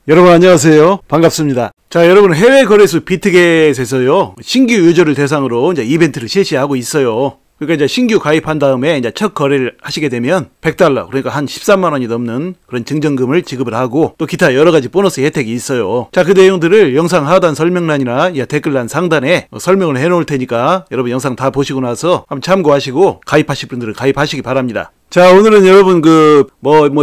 여러분 안녕하세요. 반갑습니다. 자, 여러분 해외 거래소 비트겟에서요 신규 유저를 대상으로 이제 이벤트를 실시하고 있어요. 그러니까 이제 신규 가입한 다음에 이제 첫 거래를 하시게 되면 $100, 그러니까 한 13만 원이 넘는 그런 증정금을 지급을 하고 또 기타 여러 가지 보너스 혜택이 있어요. 자, 그 내용들을 영상 하단 설명란이나 댓글란 상단에 설명을 해 놓을 테니까 여러분 영상 다 보시고 나서 한번 참고하시고 가입하실 분들은 가입하시기 바랍니다. 자, 오늘은 여러분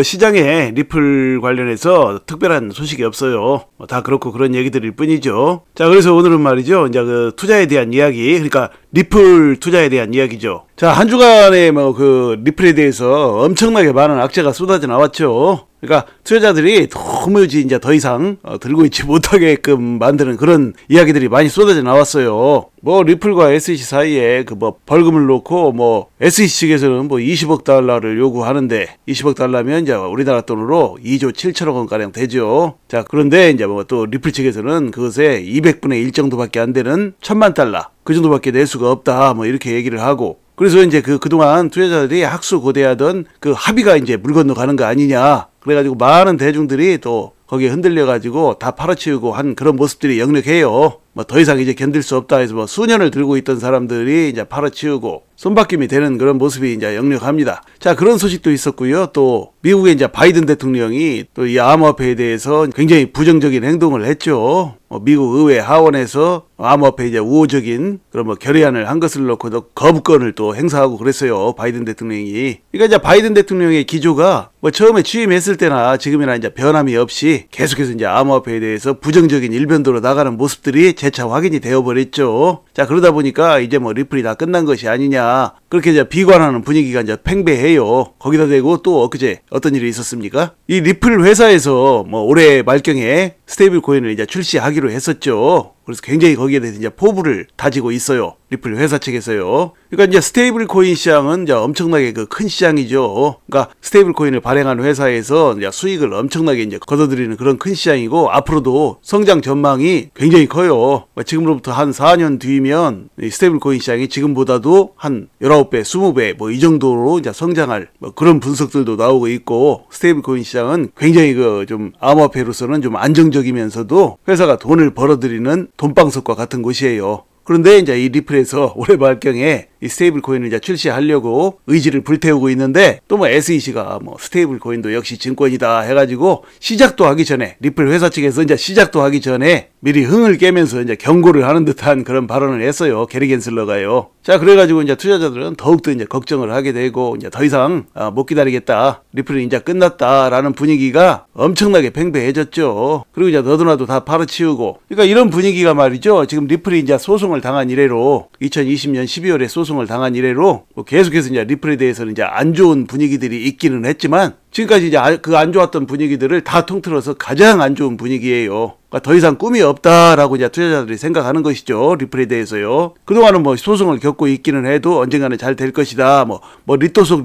시장에 리플 관련해서 특별한 소식이 없어요. 다 그렇고 그런 얘기들일 뿐이죠. 자, 그래서 오늘은 말이죠. 이제 그 투자에 대한 이야기, 그러니까 리플 투자에 대한 이야기죠. 자, 한 주간에 리플에 대해서 엄청나게 많은 악재가 쏟아져 나왔죠. 그러니까 투자자들이 도무지 이제 더 이상 들고 있지 못하게끔 만드는 그런 이야기들이 많이 쏟아져 나왔어요. 리플과 SEC 사이에 벌금을 놓고 SEC 측에서는 $20억 달러를 요구하는데 20억 달러면 이제 우리나라 돈으로 2조 7천억 원 가량 되죠. 자, 그런데 이제 또 리플 측에서는 그것에 200분의 1 정도밖에 안 되는 1,000만 달러 그 정도밖에 낼 수가 없다 이렇게 얘기를 하고, 그래서 이제 그동안 투자자들이 학수고대하던 그 합의가 이제 물 건너가는 거 아니냐. 그래가지고 많은 대중들이 또 거기에 흔들려가지고 다 팔아치우고 한 그런 모습들이 역력해요. 더 이상 이제 견딜 수 없다 해서 수년을 들고 있던 사람들이 이제 팔아치우고 손바뀜이 되는 그런 모습이 이제 역력합니다. 자, 그런 소식도 있었고요. 또 미국의 이제 바이든 대통령이 또 이 암호화폐에 대해서 굉장히 부정적인 행동을 했죠. 미국 의회 하원에서 암호화폐 이제 우호적인 그런 결의안을 한 것을 놓고 거부권을 또 행사하고 그랬어요. 바이든 대통령이. 그러니까 이제 바이든 대통령의 기조가 처음에 취임했을 때나 지금이나 이제 변함이 없이 계속해서 이제 암호화폐에 대해서 부정적인 일변도로 나가는 모습들이 재차 확인이 되어버렸죠. 자, 그러다 보니까 이제 리플이 다 끝난 것이 아니냐. 그렇게 이제 비관하는 분위기가 이제 팽배해요. 거기다 대고 또 엊그제 어떤 일이 있었습니까? 이 리플 회사에서 올해 말경에 스테이블 코인을 이제 출시하기로 했었죠. 그래서 굉장히 거기에 대해서 이제 포부를 다지고 있어요. 리플 회사 측에서요. 그러니까 이제 스테이블 코인 시장은 이제 엄청나게 큰 시장이죠. 그러니까 스테이블 코인을 발행하는 회사에서 이제 수익을 엄청나게 이제 거둬들이는 그런 큰 시장이고, 앞으로도 성장 전망이 굉장히 커요. 지금으로부터 한 4년 뒤면 이 스테이블 코인 시장이 지금보다도 한 19배, 20배 이 정도로 이제 성장할 그런 분석들도 나오고 있고, 스테이블 코인 시장은 굉장히 좀 암호화폐로서는 좀 안정적이면서도 회사가 돈을 벌어들이는 돈방석과 같은 곳이에요. 그런데 이제 이 리플에서 올해 말경에 이 스테이블 코인을 이제 출시하려고 의지를 불태우고 있는데, 또 SEC가 스테이블 코인도 역시 증권이다 해가지고 시작도 하기 전에, 리플 회사 측에서 이제 시작도 하기 전에 미리 흥을 깨면서 이제 경고를 하는 듯한 그런 발언을 했어요. 게리 겐슬러가요. 자, 그래가지고 이제 투자자들은 더욱더 이제 걱정을 하게 되고, 이제 더 이상 못 기다리겠다. 리플은 이제 끝났다라는 분위기가 엄청나게 팽배해졌죠. 그리고 이제 너도나도 다 팔아치우고. 그러니까 이런 분위기가 말이죠. 지금 리플이 이제 소송을 당한 이래로 2020년 12월에 소송을 당한 이래로 계속해서 이제 리플에 대해서는 이제 안 좋은 분위기들이 있기는 했지만, 지금까지 이제 그 안 좋았던 분위기들을 다 통틀어서 가장 안 좋은 분위기예요. 그러니까 더 이상 꿈이 없다라고 이제 투자자들이 생각하는 것이죠. 리플에 대해서요. 그동안은 소송을 겪고 있기는 해도 언젠가는 잘 될 것이다. 리또속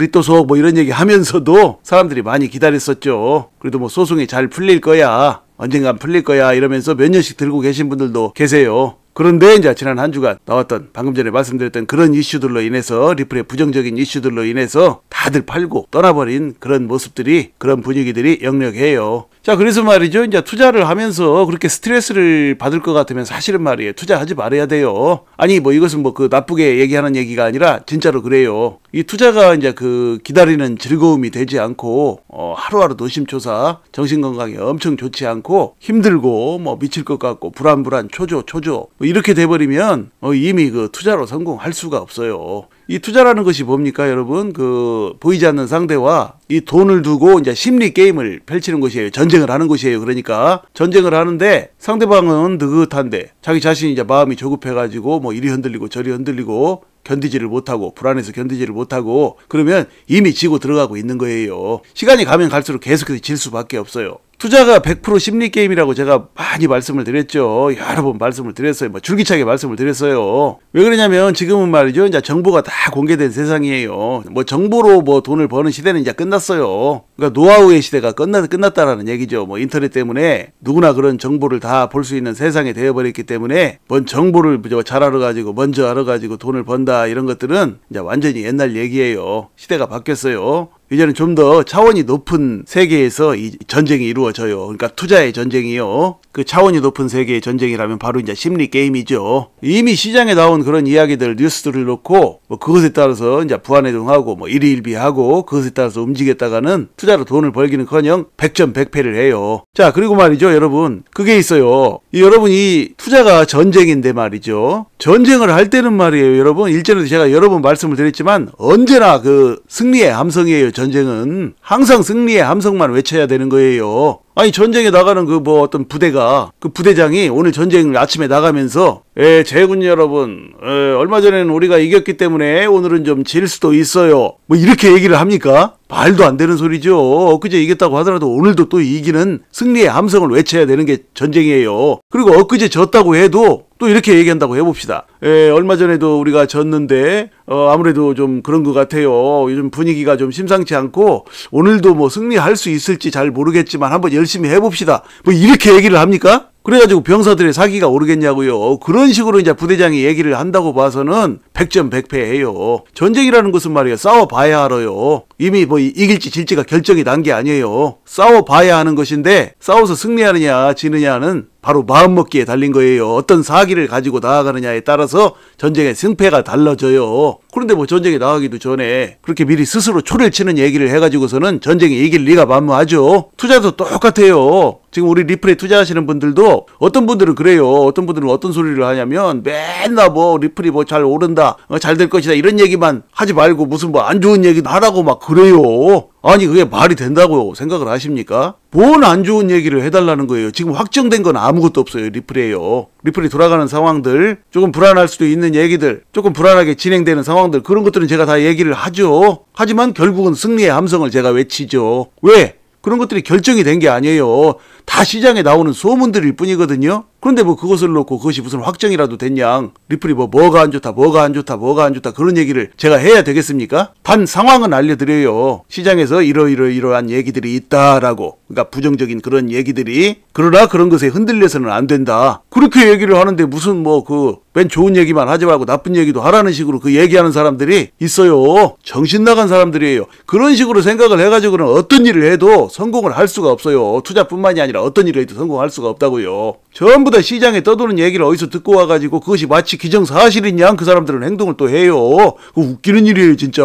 이런 얘기 하면서도 사람들이 많이 기다렸었죠. 그래도 소송이 잘 풀릴 거야. 언젠간 풀릴 거야. 이러면서 몇 년씩 들고 계신 분들도 계세요. 그런데 이제 지난 한 주간 나왔던 방금 전에 말씀드렸던 그런 이슈들로 인해서, 리플의 부정적인 이슈들로 인해서 다들 팔고 떠나버린 그런 모습들이, 그런 분위기들이 역력해요. 자, 그래서 말이죠. 이제 투자를 하면서 그렇게 스트레스를 받을 것 같으면 사실은 말이에요. 투자하지 말아야 돼요. 아니 이것은 나쁘게 얘기하는 얘기가 아니라 진짜로 그래요. 이 투자가 이제 기다리는 즐거움이 되지 않고 하루하루 노심초사, 정신건강에 엄청 좋지 않고 힘들고 미칠 것 같고 불안불안, 초조 이렇게 돼버리면 이미 투자로 성공할 수가 없어요. 이 투자라는 것이 뭡니까, 여러분? 보이지 않는 상대와 이 돈을 두고 이제 심리 게임을 펼치는 것이에요. 전쟁을 하는 것이에요. 그러니까 전쟁을 하는데 상대방은 느긋한데 자기 자신이 이제 마음이 조급해가지고 이리 흔들리고 저리 흔들리고 견디지를 못하고, 불안해서 견디지를 못하고, 그러면 이미 지고 들어가고 있는 거예요. 시간이 가면 갈수록 계속해서 질 수밖에 없어요. 투자가 100% 심리게임이라고 제가 많이 말씀을 드렸죠. 여러 번 말씀을 드렸어요. 줄기차게 말씀을 드렸어요. 왜 그러냐면 지금은 말이죠. 이제 정보가 다 공개된 세상이에요. 정보로 돈을 버는 시대는 이제 끝났어요. 그러니까 노하우의 시대가 끝났다라는 얘기죠. 인터넷 때문에 누구나 그런 정보를 다 볼 수 있는 세상이 되어버렸기 때문에 정보를 잘 알아가지고 먼저 알아가지고 돈을 번다 이런 것들은 이제 완전히 옛날 얘기예요. 시대가 바뀌었어요. 이제는 좀 더 차원이 높은 세계에서 이 전쟁이 이루어져요. 그러니까 투자의 전쟁이요. 그 차원이 높은 세계의 전쟁이라면 바로 이제 심리 게임이죠. 이미 시장에 나온 그런 이야기들, 뉴스들을 놓고 뭐 그것에 따라서 이제 부안해동하고 뭐 일희일비하고 그것에 따라서 움직였다가는 투자로 돈을 벌기는커녕 백전백패를 해요. 자, 그리고 말이죠, 여러분. 그게 있어요. 여러분이 투자가 전쟁인데 말이죠. 전쟁을 할 때는 말이에요, 여러분. 일전에도 제가 여러 번 말씀을 드렸지만 언제나 그 승리의 함성이에요. 전쟁은 항상 승리의 함성만 외쳐야 되는 거예요. 아니, 전쟁에 나가는 그 뭐 어떤 부대가, 그 부대장이 오늘 전쟁을 아침에 나가면서 제군 여러분, 얼마 전에는 우리가 이겼기 때문에 오늘은 좀 질 수도 있어요, 뭐 이렇게 얘기를 합니까? 말도 안 되는 소리죠. 엊그제 이겼다고 하더라도 오늘도 또 이기는 승리의 함성을 외쳐야 되는 게 전쟁이에요. 그리고 엊그제 졌다고 해도 또 이렇게 얘기한다고 해봅시다. 얼마 전에도 우리가 졌는데 아무래도 좀 그런 것 같아요. 요즘 분위기가 좀 심상치 않고 오늘도 뭐 승리할 수 있을지 잘 모르겠지만 한번 열심히 해봅시다, 뭐 이렇게 얘기를 합니까? 그래가지고 병사들의 사기가 오르겠냐고요. 그런 식으로 이제 부대장이 얘기를 한다고 봐서는 백전백패해요. 전쟁이라는 것은 말이에요, 싸워봐야 알아요. 이미 뭐 이길지 질지가 결정이 난 게 아니에요. 싸워봐야 하는 것인데 싸워서 승리하느냐 지느냐는 바로 마음먹기에 달린 거예요. 어떤 사기를 가지고 나아가느냐에 따라서 전쟁의 승패가 달라져요. 그런데 뭐 전쟁에 나가기도 전에 그렇게 미리 스스로 초를 치는 얘기를 해가지고서는 전쟁에 이길 리가 만무하죠. 투자도 똑같아요. 지금 우리 리플에 투자하시는 분들도 어떤 분들은 그래요. 어떤 분들은 어떤 소리를 하냐면 맨날 뭐 리플이 뭐 잘 오른다, 잘 될 것이다 이런 얘기만 하지 말고 무슨 뭐 안 좋은 얘기도 하라고 막 그래요. 아니, 그게 말이 된다고 생각을 하십니까? 뭔 안 좋은 얘기를 해달라는 거예요. 지금 확정된 건 아무것도 없어요. 리플에요. 리플이 돌아가는 상황들, 조금 불안할 수도 있는 얘기들, 조금 불안하게 진행되는 상황들, 그런 것들은 제가 다 얘기를 하죠. 하지만 결국은 승리의 함성을 제가 외치죠. 왜? 그런 것들이 결정이 된 게 아니에요. 다 시장에 나오는 소문들일 뿐이거든요. 그런데 뭐 그것을 놓고 그것이 무슨 확정이라도 됐냐, 리플이 뭐가 안 좋다, 뭐가 안 좋다, 뭐가 안 좋다 그런 얘기를 제가 해야 되겠습니까? 단 상황은 알려드려요. 시장에서 이러한 얘기들이 있다라고, 그러니까 부정적인 그런 얘기들이, 그러나 그런 것에 흔들려서는 안 된다, 그렇게 얘기를 하는데 무슨 뭐 맨 좋은 얘기만 하지 말고 나쁜 얘기도 하라는 식으로 그 얘기하는 사람들이 있어요. 정신 나간 사람들이에요. 그런 식으로 생각을 해가지고는 어떤 일을 해도 성공을 할 수가 없어요. 투자뿐만이 아니라 어떤 일을 해도 성공할 수가 없다고요. 전부 다 시장에 떠도는 얘기를 어디서 듣고 와가지고 그것이 마치 기정사실인 양 그 사람들은 행동을 또 해요. 그거 웃기는 일이에요, 진짜.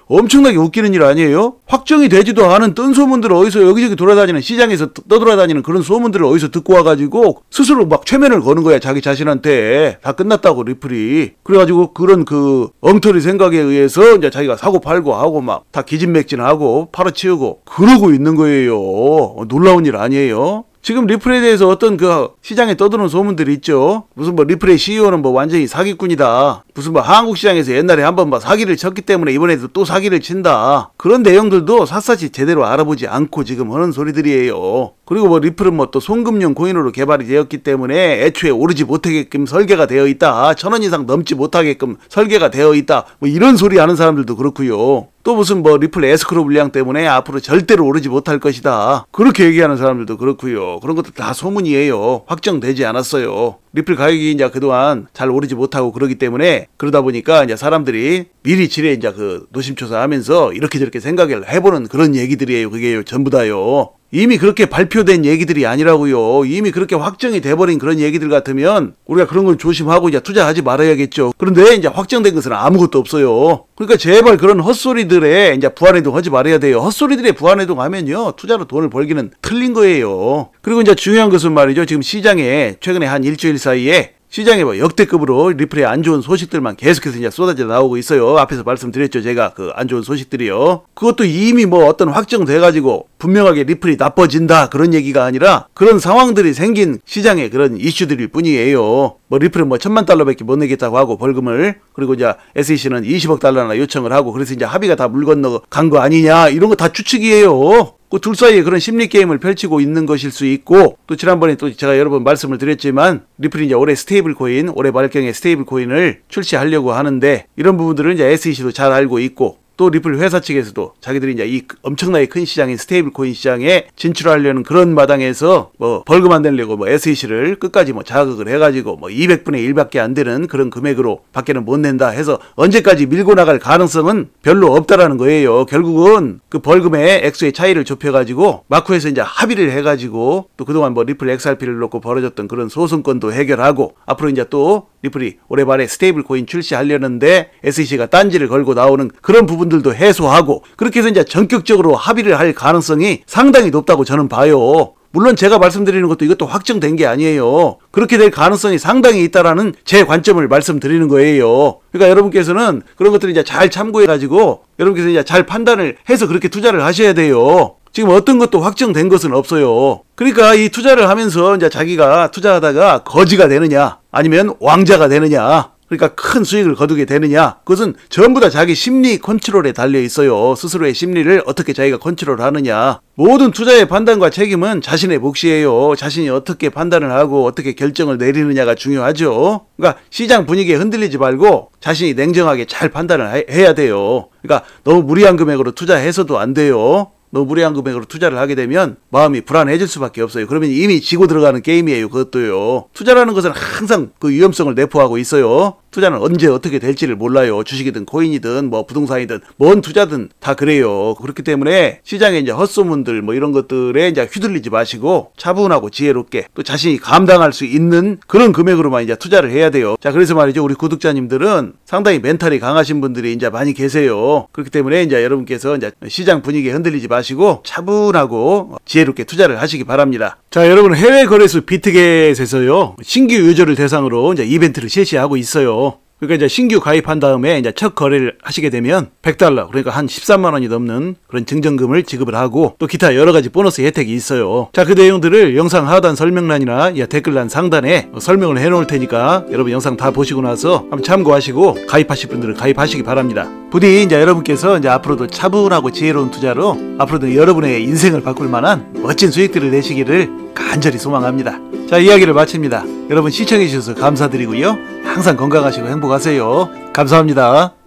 엄청나게 웃기는 일 아니에요? 확정이 되지도 않은 뜬소문들을 어디서 여기저기 돌아다니는, 시장에서 떠돌아다니는 그런 소문들을 어디서 듣고 와가지고 스스로 막 최면을 거는 거야, 자기 자신한테. 다 끝났다고, 리플이. 그래가지고 그런 그 엉터리 생각에 의해서 이제 자기가 사고 팔고 하고 막 다 기진맥진하고 팔아치우고 그러고 있는 거예요. 놀라운 일 아니에요? 지금 리플에 대해서 어떤 그 시장에 떠드는 소문들이 있죠. 무슨 뭐 리플의 CEO는 뭐 완전히 사기꾼이다, 무슨 뭐 한국 시장에서 옛날에 한번 막 사기를 쳤기 때문에 이번에도 또 사기를 친다, 그런 내용들도 샅샅이 제대로 알아보지 않고 지금 하는 소리들이에요. 그리고 뭐 리플은 뭐 또 송금용 코인으로 개발이 되었기 때문에 애초에 오르지 못하게끔 설계가 되어 있다, 1,000원 이상 넘지 못하게끔 설계가 되어 있다, 뭐 이런 소리 하는 사람들도 그렇고요. 또 무슨 뭐 리플 에스크로 물량 때문에 앞으로 절대로 오르지 못할 것이다, 그렇게 얘기하는 사람들도 그렇고요. 그런 것도 다 소문이에요. 확정되지 않았어요. 리플 가격이 이제 그동안 잘 오르지 못하고 그러기 때문에, 그러다 보니까 이제 사람들이 미리 지레 이제 그 노심초사하면서 이렇게 저렇게 생각을 해보는 그런 얘기들이에요. 그게요, 전부 다요. 이미 그렇게 발표된 얘기들이 아니라고요. 이미 그렇게 확정이 돼버린 그런 얘기들 같으면 우리가 그런 건 조심하고 이제 투자하지 말아야겠죠. 그런데 이제 확정된 것은 아무것도 없어요. 그러니까 제발 그런 헛소리들에 이제 부안해동 하지 말아야 돼요. 헛소리들에 부안해동 하면요, 투자로 돈을 벌기는 틀린 거예요. 그리고 이제 중요한 것은 말이죠, 지금 시장에 최근에 한 일주일 사이에 시장에 뭐 역대급으로 리플의 안 좋은 소식들만 계속해서 이제 쏟아져 나오고 있어요. 앞에서 말씀드렸죠, 제가 그 안 좋은 소식들이요. 그것도 이미 뭐 어떤 확정돼가지고 분명하게 리플이 나빠진다 그런 얘기가 아니라 그런 상황들이 생긴 시장의 그런 이슈들일 뿐이에요. 뭐 리플은 뭐 1,000만 달러밖에 못 내겠다고 하고 벌금을, 그리고 이제 SEC는 20억 달러나 요청을 하고, 그래서 이제 합의가 다 물 건너 간 거 아니냐, 이런 거 다 추측이에요. 그 둘 사이에 그런 심리 게임을 펼치고 있는 것일 수 있고, 또 지난번에 또 제가 여러 번 말씀을 드렸지만 리플이 이제 올해 스테이블 코인, 올해 말경에 스테이블 코인을 출시하려고 하는데, 이런 부분들은 이제 SEC도 잘 알고 있고 또 리플 회사 측에서도 자기들이 이제 이 엄청나게 큰 시장인 스테이블 코인 시장에 진출하려는 그런 마당에서 뭐 벌금 안 내려고 뭐 SEC를 끝까지 뭐 자극을 해가지고 뭐 200분의 1밖에 안 되는 그런 금액으로 밖에는 못 낸다 해서 언제까지 밀고 나갈 가능성은 별로 없다라는 거예요. 결국은 그 벌금의 액수의 차이를 좁혀가지고 마쿠에서 이제 합의를 해가지고 또 그동안 뭐 리플 XRP를 놓고 벌어졌던 그런 소송건도 해결하고 앞으로 이제 또 리플이 올해 말에 스테이블 코인 출시하려는데 SEC가 딴지를 걸고 나오는 그런 부분들도 해소하고 그렇게 해서 이제 전격적으로 합의를 할 가능성이 상당히 높다고 저는 봐요. 물론 제가 말씀드리는 것도 이것도 확정된 게 아니에요. 그렇게 될 가능성이 상당히 있다라는 제 관점을 말씀드리는 거예요. 그러니까 여러분께서는 그런 것들을 이제 잘 참고해가지고 여러분께서 이제 잘 판단을 해서 그렇게 투자를 하셔야 돼요. 지금 어떤 것도 확정된 것은 없어요. 그러니까 이 투자를 하면서 이제 자기가 투자하다가 거지가 되느냐 아니면 왕자가 되느냐 그러니까 큰 수익을 거두게 되느냐 그것은 전부 다 자기 심리 컨트롤에 달려 있어요. 스스로의 심리를 어떻게 자기가 컨트롤하느냐. 모든 투자의 판단과 책임은 자신의 몫이에요. 자신이 어떻게 판단을 하고 어떻게 결정을 내리느냐가 중요하죠. 그러니까 시장 분위기에 흔들리지 말고 자신이 냉정하게 잘 판단을 해야 돼요. 그러니까 너무 무리한 금액으로 투자해서도 안 돼요. 너무 무리한 금액으로 투자를 하게 되면 마음이 불안해질 수밖에 없어요. 그러면 이미 지고 들어가는 게임이에요. 그것도요. 투자라는 것은 항상 그 위험성을 내포하고 있어요. 투자는 언제 어떻게 될지를 몰라요. 주식이든 코인이든 뭐 부동산이든 뭔 투자든 다 그래요. 그렇기 때문에 시장에 이제 헛소문들 뭐 이런 것들에 이제 휘둘리지 마시고 차분하고 지혜롭게 또 자신이 감당할 수 있는 그런 금액으로만 이제 투자를 해야 돼요. 자, 그래서 말이죠. 우리 구독자님들은 상당히 멘탈이 강하신 분들이 이제 많이 계세요. 그렇기 때문에 이제 여러분께서 이제 시장 분위기에 흔들리지 마시고 차분하고 지혜롭게 투자를 하시기 바랍니다. 자, 여러분 해외 거래소 비트겟에서요. 신규 유저를 대상으로 이제 이벤트를 실시하고 있어요. 그러니까 이제 신규 가입한 다음에 이제 첫 거래를 하시게 되면 $100 그러니까 한 13만 원이 넘는 그런 증정금을 지급을 하고 또 기타 여러 가지 보너스 혜택이 있어요. 자, 그 내용들을 영상 하단 설명란이나 댓글란 상단에 설명을 해 놓을 테니까 여러분 영상 다 보시고 나서 한번 참고하시고 가입하실 분들은 가입하시기 바랍니다. 부디 이제 여러분께서 이제 앞으로도 차분하고 지혜로운 투자로 앞으로도 여러분의 인생을 바꿀 만한 멋진 수익들을 내시기를 간절히 소망합니다. 자, 이야기를 마칩니다. 여러분 시청해 주셔서 감사드리고요. 항상 건강하시고 행복하세요. 감사합니다.